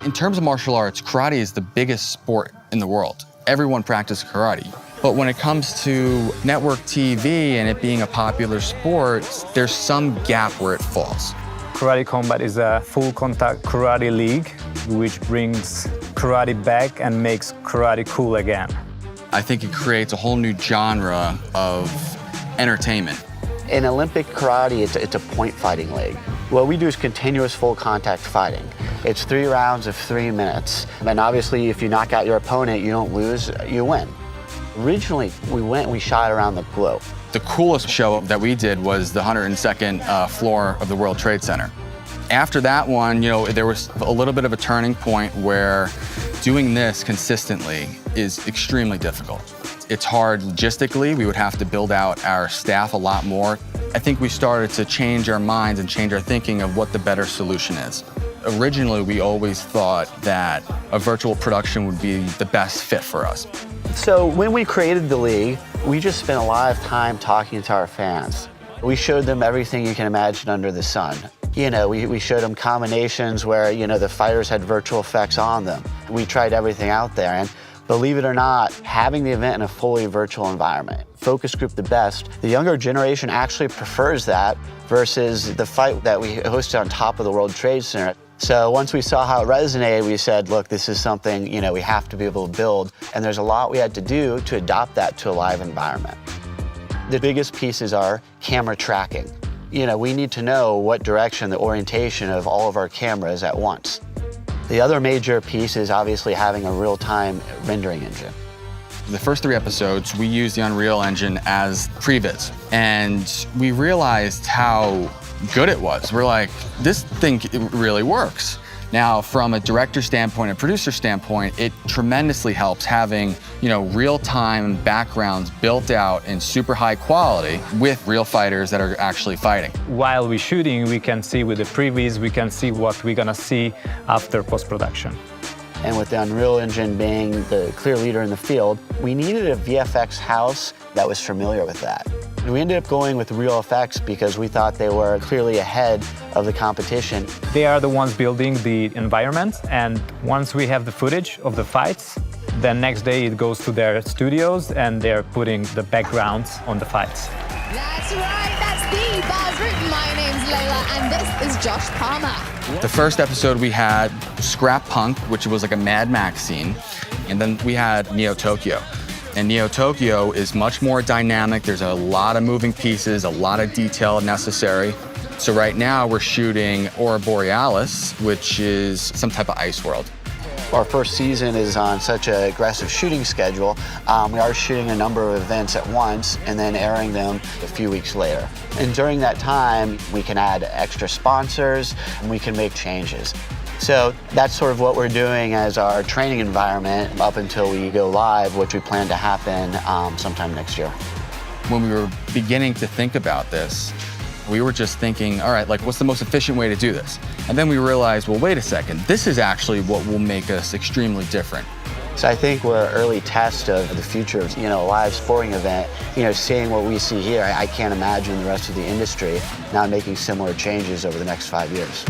In terms of martial arts, karate is the biggest sport in the world. Everyone practices karate. But when it comes to network TV and it being a popular sport, there's some gap where it falls. Karate Combat is a full-contact karate league which brings karate back and makes karate cool again. I think it creates a whole new genre of entertainment. In Olympic karate, it's a point fighting league. What we do is continuous full contact fighting. It's 3 rounds of 3 minutes. And obviously, if you knock out your opponent, you don't lose, you win. Originally, we shot around the globe. The coolest show that we did was the 102nd floor of the World Trade Center. After that one, there was a little bit of a turning point where doing this consistently is extremely difficult. It's hard logistically. We would have to build out our staff a lot more. I think we started to change our minds and change our thinking of what the better solution is. Originally, we always thought that a virtual production would be the best fit for us. So when we created the league, we just spent a lot of time talking to our fans. We showed them everything you can imagine under the sun. We showed them combinations where, the fighters had virtual effects on them. We tried everything out there, and believe it or not, having the event in a fully virtual environment, focus group the best, the younger generation actually prefers that versus the fight that we hosted on top of the World Trade Center. So once we saw how it resonated, we said, look, this is something, we have to be able to build. And there's a lot we had to do to adopt that to a live environment. The biggest pieces are camera tracking. We need to know what direction, the orientation of all of our cameras at once. The other major piece is obviously having a real-time rendering engine. The first 3 episodes, we used the Unreal Engine as previs, and we realized how good it was. We're like, this thing really works. Now, from a director standpoint, a producer standpoint, it tremendously helps having, real-time backgrounds built out in super high quality with real fighters that are actually fighting. While we're shooting, we can see with the previews, we can see what we're gonna see after post-production. And with the Unreal Engine being the clear leader in the field, we needed a VFX house that was familiar with that. And we ended up going with Real Effects because we thought they were clearly ahead of the competition. They are the ones building the environment, and once we have the footage of the fights, then next day it goes to their studios and they're putting the backgrounds on the fights. That's right, that's the Bars Root. My name's Layla and this is Josh Palmer. The first episode we had Scrap Punk, which was like a Mad Max scene, and then we had Neo Tokyo. And Neo Tokyo is much more dynamic. There's a lot of moving pieces, a lot of detail necessary. So right now we're shooting Aurora Borealis, which is some type of ice world. Our first season is on such an aggressive shooting schedule. We are shooting a number of events at once and then airing them a few weeks later. And during that time, we can add extra sponsors and we can make changes. So that's sort of what we're doing as our training environment up until we go live, which we plan to happen sometime next year. When we were beginning to think about this, we were just thinking, all right, what's the most efficient way to do this? And then we realized, well, wait a second, this is actually what will make us extremely different. So I think we're an early test of the future of, a live sporting event. Seeing what we see here, I can't imagine the rest of the industry not making similar changes over the next 5 years.